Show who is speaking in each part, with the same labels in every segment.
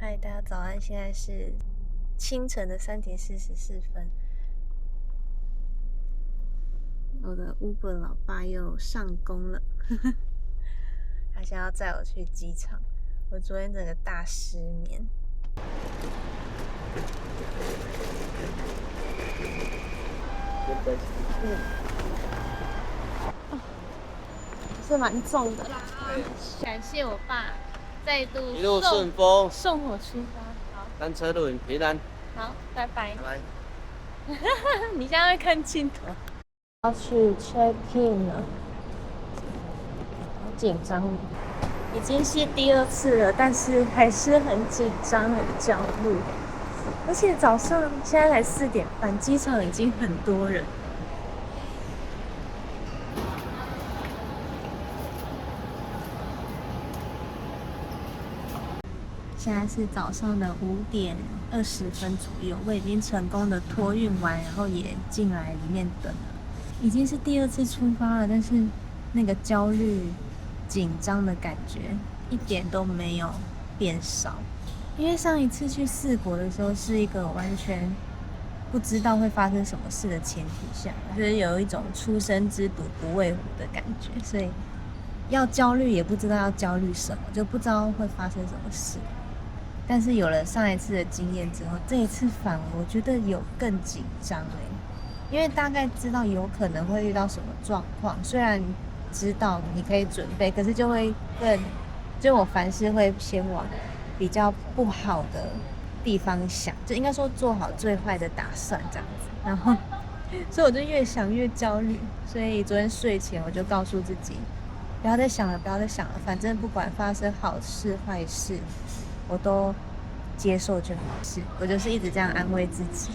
Speaker 1: 嗨，大家早安！现在是清晨的3:44。我的 Uber 老爸又上工了，他现在要载我去机场。我昨天整个大失眠。是蛮重的。感谢我爸再度
Speaker 2: 一路顺风，
Speaker 1: 送我出发。好，
Speaker 2: 单车路很平安。
Speaker 1: 好，拜拜。
Speaker 2: 拜拜。
Speaker 1: 你现在会看镜头。要去 check in 了，好紧张，已经是第2次了，但是还是很紧张、很焦虑。而且早上现在才4点半，机场已经很多人。现在是早上的5:20左右，我已经成功的托运完，然后也进来里面等了。已经是第2次出发了，但是那个焦虑、紧张的感觉一点都没有变少。因为上一次去4国的时候，是一个完全不知道会发生什么事的前提下，就是有一种初生之犊不畏虎的感觉，所以要焦虑也不知道要焦虑什么，就不知道会发生什么事。但是有了上一次的经验之后，这一次反而我觉得有更紧张因为大概知道有可能会遇到什么状况，虽然知道你可以准备，可是就会就我凡事会先往比较不好的地方想，就应该说做好最坏的打算这样子。然后，所以我就越想越焦虑。所以昨天睡前我就告诉自己，不要再想了，不要再想了，反正不管发生好事坏事，我都接受就好。我就是一直这样安慰自己。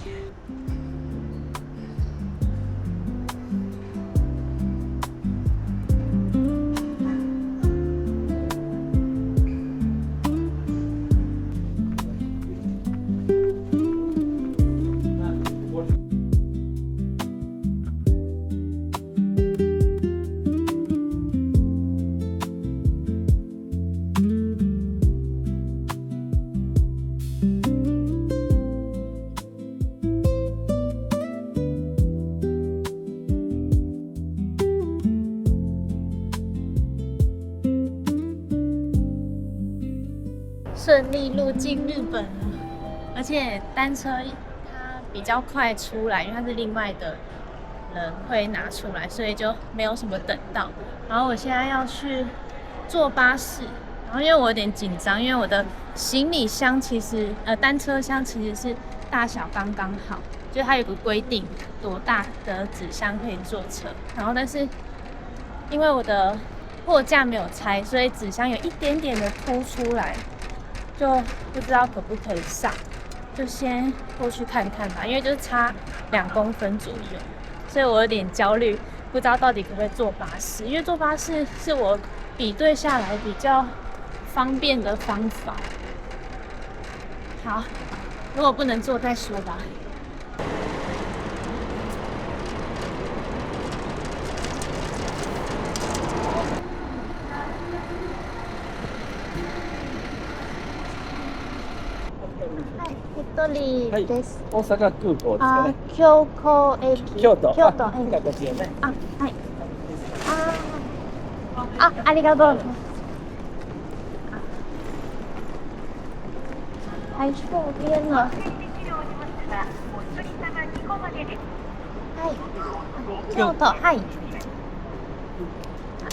Speaker 1: 顺利入境日本了，而且单车它比较快出来，因为它是另外的人会拿出来，所以就没有什么等到。然后我现在要去坐巴士，然后因为我有点紧张，因为我的行李箱单车箱其实是大小刚刚好，就它有个规定多大的纸箱可以坐车，然后但是因为我的货架没有拆，所以纸箱有一点点的凸出来。就不知道可不可以上，就先过去看看吧，因为就是差2公分左右，所以我有点焦虑，不知道到底可不可以坐巴士，因为坐巴士是我比对下来比较方便的方法。好，如果不能坐再说吧。
Speaker 3: はい、
Speaker 1: です。
Speaker 3: 大阪空港ですかね。
Speaker 1: 京都駅。
Speaker 3: 京都。
Speaker 1: 京都駅。
Speaker 3: こちらね。
Speaker 1: はい。ありがとう。太方便了。はい。京都、はい。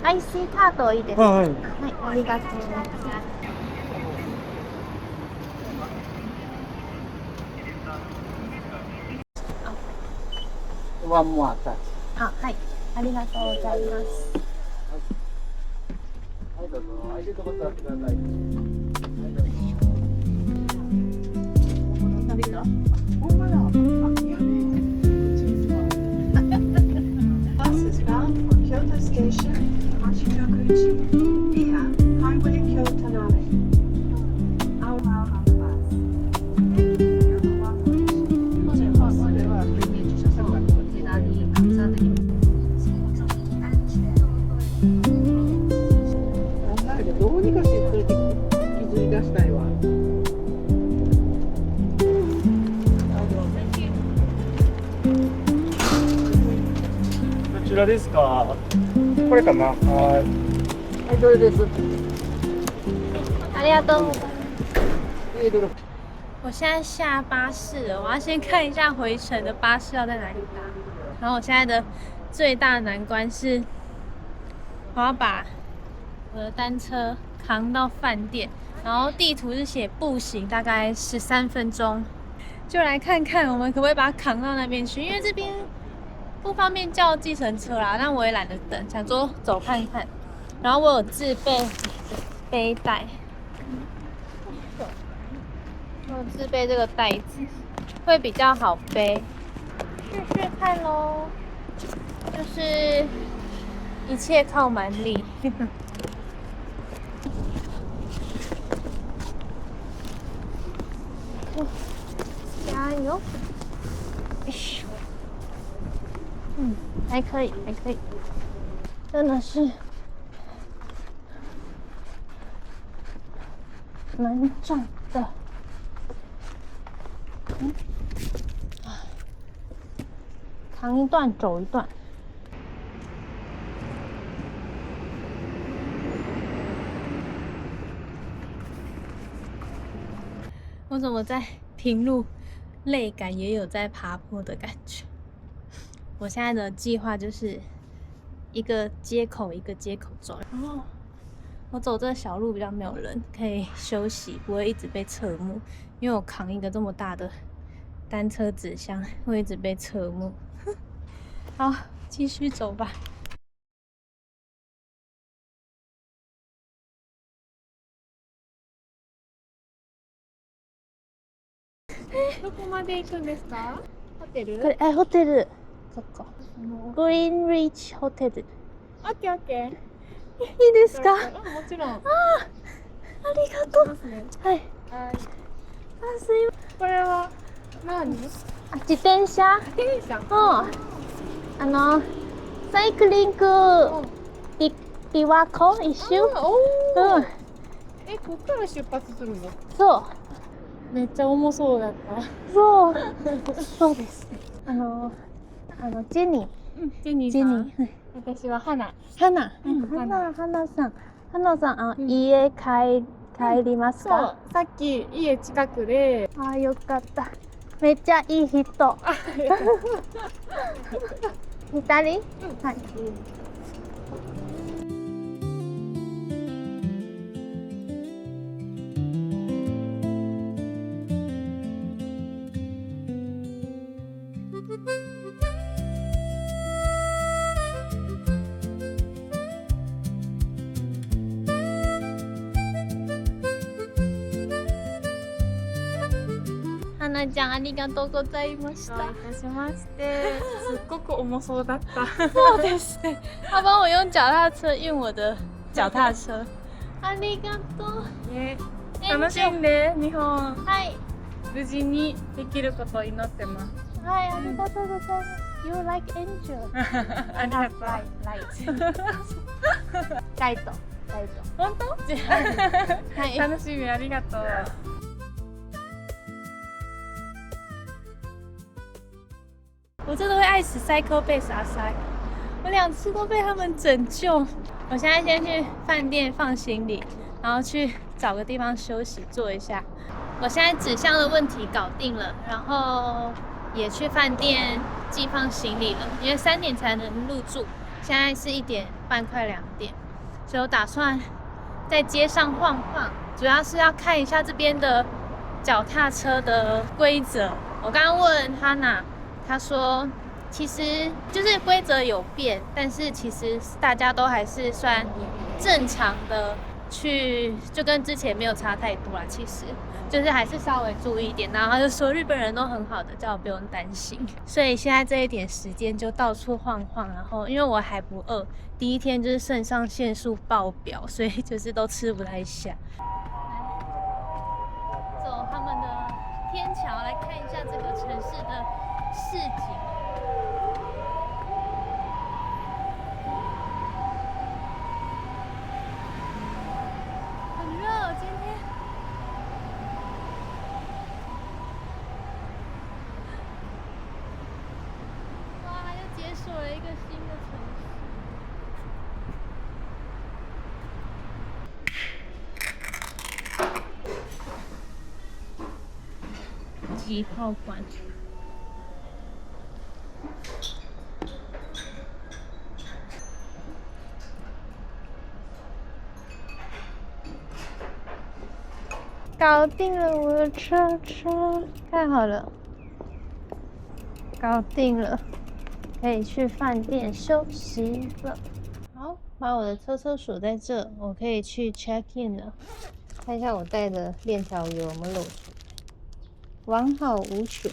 Speaker 1: IC カードいいですか。はい、ありがとう。
Speaker 3: ワンモアタッチ。
Speaker 1: はい、ありがとうございます。
Speaker 3: はい、どうぞ。空いてるとこ座ってください。はい、どうぞ。旅だ。ほんまだ。
Speaker 4: Bus is bound for Kyoto Station, Hashikaguchi, via Highway Kyoto Name. Our on the bus. Thank you for your cooperation.
Speaker 5: これはこちらに
Speaker 3: どうにかして連れて引きずり出したいわ。らですか。これかな。はい。はい、どれです。
Speaker 1: ありがとう。我现在下巴士了，我要先看一下回程的巴士要在哪里搭。然后我现在的最大难关是，我要把我的单车扛到饭店，然后地图是写步行大概13分钟，就来看看我们可不可以把它扛到那边去，因为这边不方便叫计程车啦，但我也懒得等，想说走看看。然后我有自备背带。我自备这个袋子会比较好背，试试看咯。就是一切靠蛮力。加油！还可以，还可以，真的是蛮重的。扛一段走一段。我怎么在平路累感也有在爬坡的感觉？我现在的计划就是一个街口一个街口走，然后我走这小路比较没有人，可以休息，不会一直被侧目，因为我扛一个这么大的单车纸箱，会一直被侧目。好，继续走吧。
Speaker 5: どこまで行くんですか？ホテル？
Speaker 1: これホテル。ここ。グリーンリーチホテル。
Speaker 5: オッケーオッケー。
Speaker 1: いいですか？
Speaker 5: もちろん。
Speaker 1: ありがとう。はい。
Speaker 5: はい。
Speaker 1: すいません。
Speaker 5: これは何？
Speaker 1: 自転車？
Speaker 5: 自転車。
Speaker 1: サイクリング琵琶湖一周。
Speaker 5: おお。こっから出発するの？
Speaker 1: そう。
Speaker 5: めっちゃ重そうだった。
Speaker 1: そう。そうですね。ジェニー。
Speaker 5: ジェニーさん。私は花。
Speaker 1: 花さん、家帰りますか？
Speaker 5: そう、さっき家近くで。
Speaker 1: あ、よかった。めっちゃいい人。2人？はい。花ちゃん、ありがとうございました。
Speaker 5: どういたしまして。すっごく重そうだった。
Speaker 1: そうですね。他帮我用脚踏车运我的脚踏车。ありがとう。
Speaker 5: ね、楽しんで日本。
Speaker 1: はい。
Speaker 5: 無事にできることを祈ってます。
Speaker 1: はい、ありがとうございます。You like angel.
Speaker 5: ありがとう。
Speaker 1: ライト。
Speaker 5: 本当？
Speaker 1: はい。
Speaker 5: 楽しみ、ありがとう。
Speaker 1: 我真的会爱死 Cycle 被傻塞，我2次都被他们拯救。我现在先去饭店放行李，然后去找个地方休息坐一下。我现在纸箱的问题搞定了，然后也去饭店寄放行李了，因为3点才能入住，现在是1点半快2点，所以我打算在街上晃晃，主要是要看一下这边的脚踏车的规则。我刚刚问Hana。他说，其实就是规则有变，但是其实大家都还是算正常的去，就跟之前没有差太多啦。其实就是还是稍微注意一点。然后他就说日本人都很好的，叫我不用担心。所以现在这一点时间就到处晃晃，然后因为我还不饿，第一天就是肾上腺素爆表，所以就是都吃不太下。走他们的天桥来看一下这个城市的市景。很热，今天。哇，又解锁了一个新的城市。几号馆。搞定了我的车，太好了，搞定了，可以去饭店休息了。好，把我的车锁在这，我可以去 check in 了。看一下我带的链条油有没有漏出，完好无损。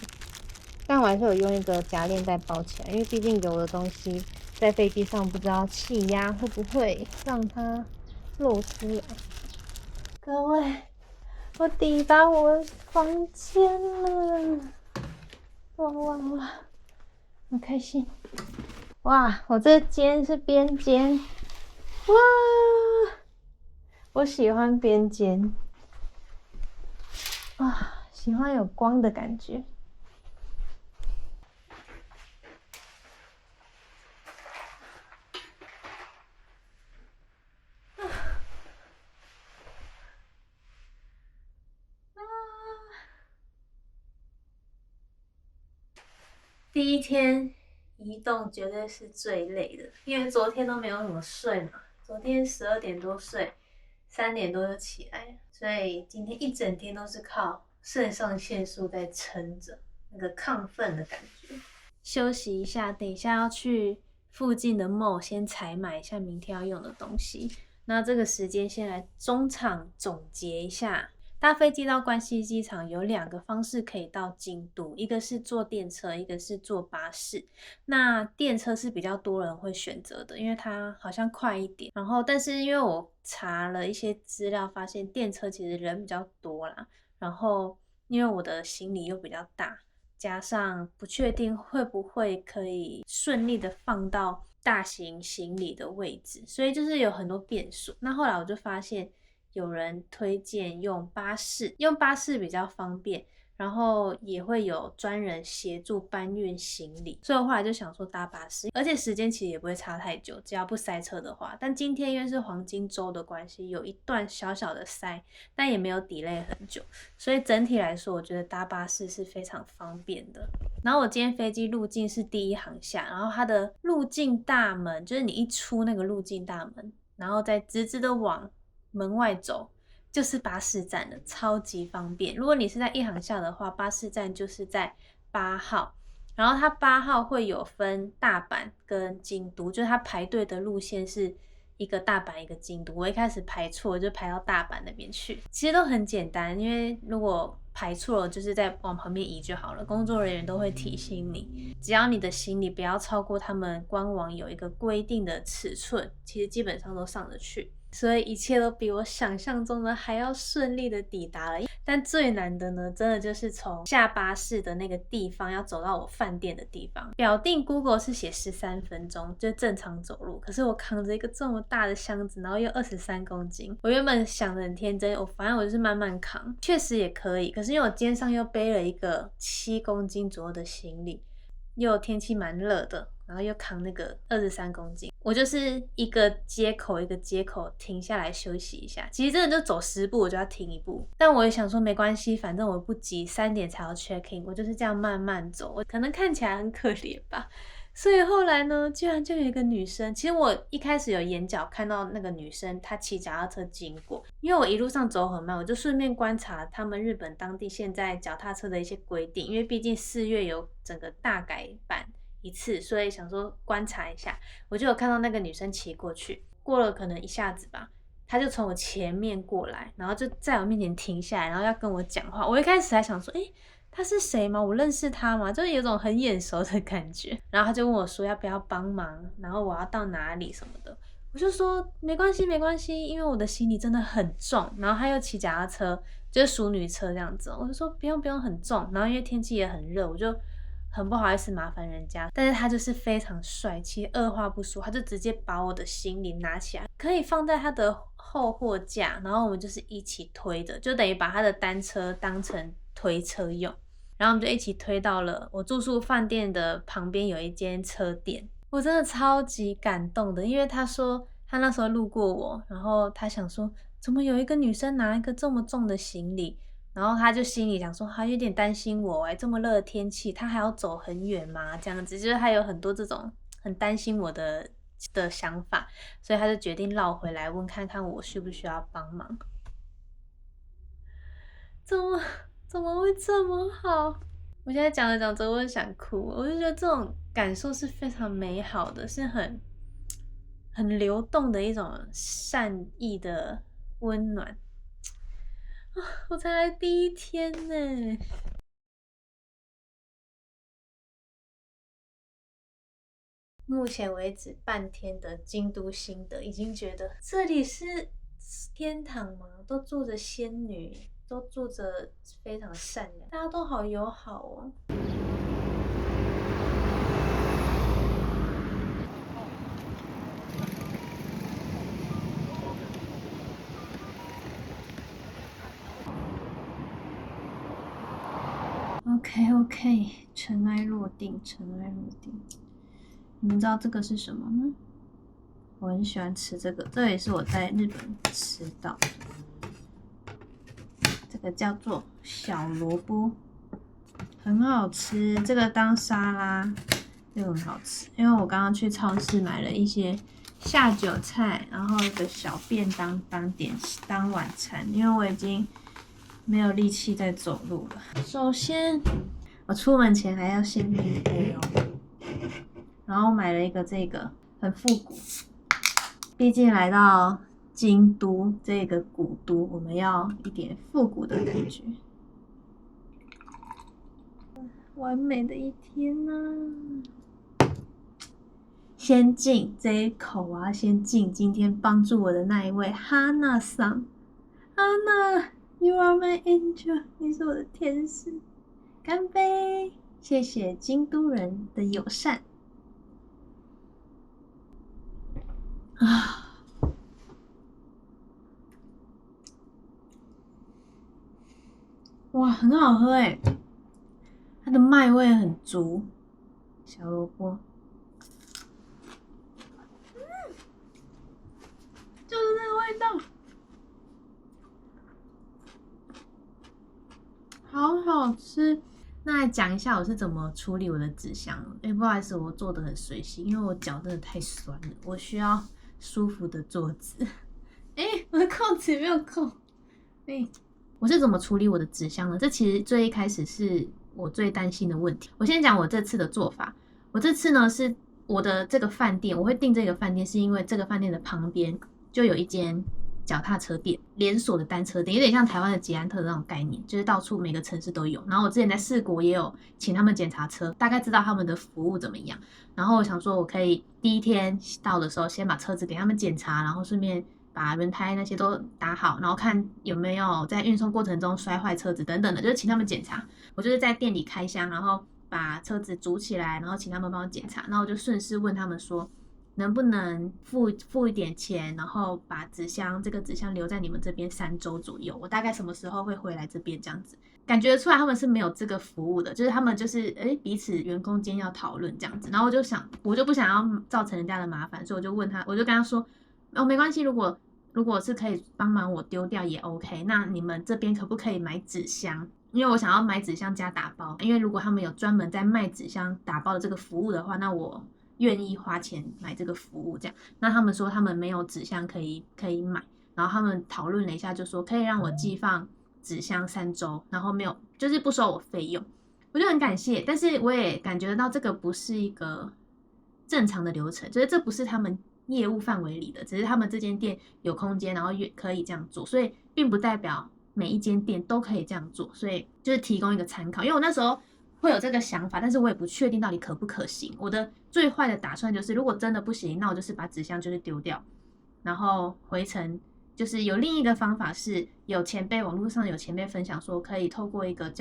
Speaker 1: 但我还是有用一个夹链袋包起来，因为毕竟油的东西在飞机上不知道气压会不会让它漏出来。各位，我抵达我房间了！哇，很开心！哇，我这间是边间，哇，我喜欢边间，啊，喜欢有光的感觉。第一天移动绝对是最累的，因为昨天都没有怎么睡嘛。昨天12点多睡，3点多就起来了，所以今天一整天都是靠肾上腺素在撑着，那个亢奋的感觉。休息一下，等一下要去附近的 mall 先采买一下明天要用的东西。那这个时间先来中场总结一下。搭飞机到关西机场有2个方式可以到京都，一个是坐电车，一个是坐巴士。那电车是比较多人会选择的，因为它好像快一点。然后，但是因为我查了一些资料，发现电车其实人比较多啦。然后，因为我的行李又比较大，加上不确定会不会可以顺利的放到大型行李的位置，所以就是有很多变数。那后来我就发现，有人推荐用巴士，用巴士比较方便，然后也会有专人协助搬运行李，所以我后来就想说搭巴士，而且时间其实也不会差太久，只要不塞车的话。但今天因为是黄金周的关系，有一段小小的塞，但也没有 delay 很久，所以整体来说我觉得搭巴士是非常方便的。然后我今天飞机入境是第1航厦，然后它的入境大门就是你一出那个入境大门，然后再直直的往门外走就是巴士站了，超级方便。如果你是在1航厦的话，巴士站就是在8号，然后它8号会有分大阪跟京都，就是它排队的路线是一个大阪一个京都。我一开始排错，就排到大阪那边去。其实都很简单，因为如果排错了，就是再往旁边移就好了。工作人员都会提醒你，只要你的行李不要超过他们官网有一个规定的尺寸，其实基本上都上得去。所以一切都比我想象中的还要顺利的抵达了。但最难的呢，真的就是从下巴士的那个地方要走到我饭店的地方。表定 Google 是写13分钟，就正常走路。可是我扛着一个这么大的箱子，然后又23公斤。我原本想的很天真，反正我就是慢慢扛，确实也可以。可是因为我肩上又背了一个7公斤左右的行李，又天气蛮热的，然后又扛那个23公斤，我就是一个街口一个街口停下来休息一下。其实真的就走10步我就要停1步，但我也想说没关系，反正我不急，3点才要 check in， 我就是这样慢慢走。我可能看起来很可怜吧。所以后来呢，居然就有一个女生，其实我一开始有眼角看到那个女生她骑脚踏车经过，因为我一路上走很慢，我就顺便观察他们日本当地现在脚踏车的一些规定，因为毕竟4月有整个大改版一次，所以想说观察一下。我就有看到那个女生骑过去，过了可能一下子吧，她就从我前面过来，然后就在我面前停下来，然后要跟我讲话。我一开始还想说他是谁吗？我认识他吗？就是有种很眼熟的感觉。然后他就问我说要不要帮忙，然后我要到哪里什么的。我就说没关系没关系，因为我的行李真的很重。然后他又骑脚踏车，就是淑女车这样子。我就说不用不用很重。然后因为天气也很热，我就很不好意思麻烦人家。但是他就是非常帅气，二话不说，他就直接把我的行李拿起来，可以放在他的后货架，然后我们就是一起推的，就等于把他的单车当成推车用。然后我们就一起推到了我住宿饭店的旁边有一间车店。我真的超级感动的，因为他说他那时候路过我，然后他想说怎么有一个女生拿一个这么重的行李，然后他就心里想说，他有点担心我这么热的天气，他还要走很远吗？这样子，就是他有很多这种很担心我的想法，所以他就决定绕回来问看看我需不需要帮忙。怎么会这么好？我现在讲着讲着，我就想哭，我就觉得这种感受是非常美好的，是很流动的一种善意的温暖。我才来第1天呢。目前为止半天的京都心得，已经觉得这里是天堂吗？都住着仙女，都住着非常善良，大家都好友好哦。OK， 尘埃落定，尘埃落定。你们知道这个是什么吗？我很喜欢吃这个，这也是我在日本吃到的。这个叫做小萝卜，很好吃。这个当沙拉，这个很好吃。因为我刚刚去超市买了一些下酒菜，然后一个小便当当晚餐，因为我已经没有力气再走路了。首先，我出门前还要先预备哦。然后买了一个这个，很复古。毕竟来到京都这个古都，我们要一点复古的感觉。完美的一天呢！先敬这一口，我要先敬今天帮助我的那一位哈娜桑。哈娜 ，You are my angel， 你是我的天使。干杯！谢谢京都人的友善。啊，哇，很好喝诶，它的麦味很足。小萝卜，就是那个味道，好好吃。那来讲一下我是怎么处理我的纸箱。不好意思，我做的很随性，因为我脚真的太酸了，我需要舒服的坐姿。我的扣子没有扣。我是怎么处理我的纸箱呢？这其实最一开始是我最担心的问题。我先讲我这次的做法。我这次呢是我的这个饭店，我会订这个饭店是因为这个饭店的旁边就有一间脚踏车店，连锁的单车店，有点像台湾的捷安特的那种概念，就是到处每个城市都有。然后我之前在4国也有请他们检查车，大概知道他们的服务怎么样。然后我想说我可以第1天到的时候先把车子给他们检查，然后顺便把轮胎那些都打好，然后看有没有在运送过程中摔坏车子等等的，就是请他们检查。我就是在店里开箱，然后把车子组起来，然后请他们帮我检查。然后我就顺势问他们说，能不能付一点钱，然后把这个纸箱留在你们这边3周左右，我大概什么时候会回来这边这样子。感觉出来他们是没有这个服务的，就是他们就是彼此员工间要讨论这样子。然后我就不想要造成人家的麻烦，所以我就跟他说，没关系，如果是可以帮忙我丢掉也 OK， 那你们这边可不可以买纸箱？因为我想要买纸箱加打包，因为如果他们有专门在卖纸箱打包的这个服务的话，那我愿意花钱买这个服务这样。那他们说他们没有纸箱可以买，然后他们讨论了一下，就说可以让我寄放纸箱3周，然后没有就是不收我费用，我就很感谢。但是我也感觉得到这个不是一个正常的流程，就是这不是他们业务范围里的，只是他们这间店有空间，然后可以这样做，所以并不代表每一间店都可以这样做，所以就是提供一个参考。因为我那时候会有这个想法，但是我也不确定到底可不可行。我的最坏的打算就是，如果真的不行，那我就是把纸箱就是丢掉，然后回程。就是有另一个方法是，网络上有前辈分享说，可以透过一个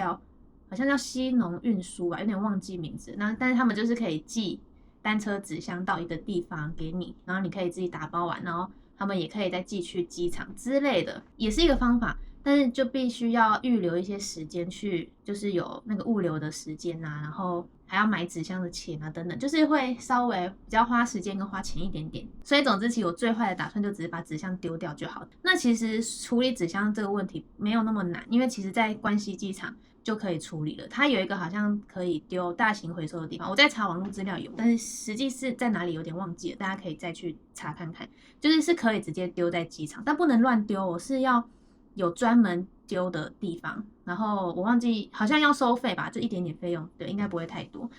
Speaker 1: 好像叫西农运输吧，有点忘记名字。但是他们就是可以寄单车纸箱到一个地方给你，然后你可以自己打包完，然后他们也可以再寄去机场之类的，也是一个方法。但是就必须要预留一些时间去，就是有那个物流的时间啊，然后
Speaker 6: 还要买纸箱的钱啊等等，就是会稍微比较花时间跟花钱一点点。所以总之，其实我最坏的打算就只是把纸箱丢掉就好。那其实处理纸箱这个问题没有那么难，因为其实在关西机场就可以处理了。它有一个好像可以丢大型回收的地方，我在查网络资料有，但是实际是在哪里有点忘记了，大家可以再去查看看。就是可以直接丢在机场，但不能乱丢，我是要有专门丢的地方。然后我忘记好像要收费吧，就一点点费用，对，应该不会太多。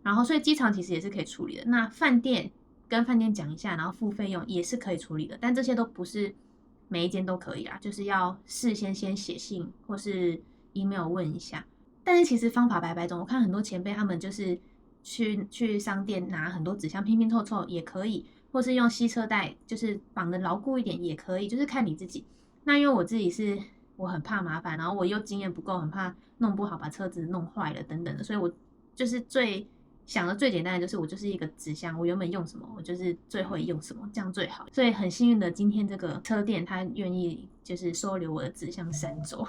Speaker 6: 然后所以机场其实也是可以处理的。那饭店跟饭店讲一下，然后付费用也是可以处理的，但这些都不是每一间都可以啦，就是要事先写信或是 email 问一下。但是其实方法百百种，我看很多前辈他们就是去商店拿很多纸箱拼拼凑凑也可以，或是用吸车带就是绑得牢固一点也可以，就是看你自己。那因为我自己是我很怕麻烦，然后我又经验不够，很怕弄不好把车子弄坏了等等的，所以我就是想的最简单的就是我就是一个纸箱，我原本用什么我就是最会用什么，这样最好。所以很幸运的今天这个车店他愿意就是收留我的纸箱3周。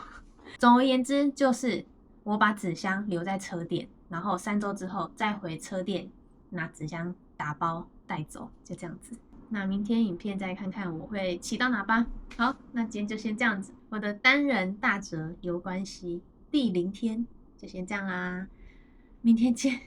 Speaker 6: 总而言之就是我把纸箱留在车店，然后3周之后再回车店拿纸箱打包带走，就这样子。那明天影片再看看我会骑到哪吧。好，那今天就先这样子，我的单人大折游关西第0天就先这样啦，明天见。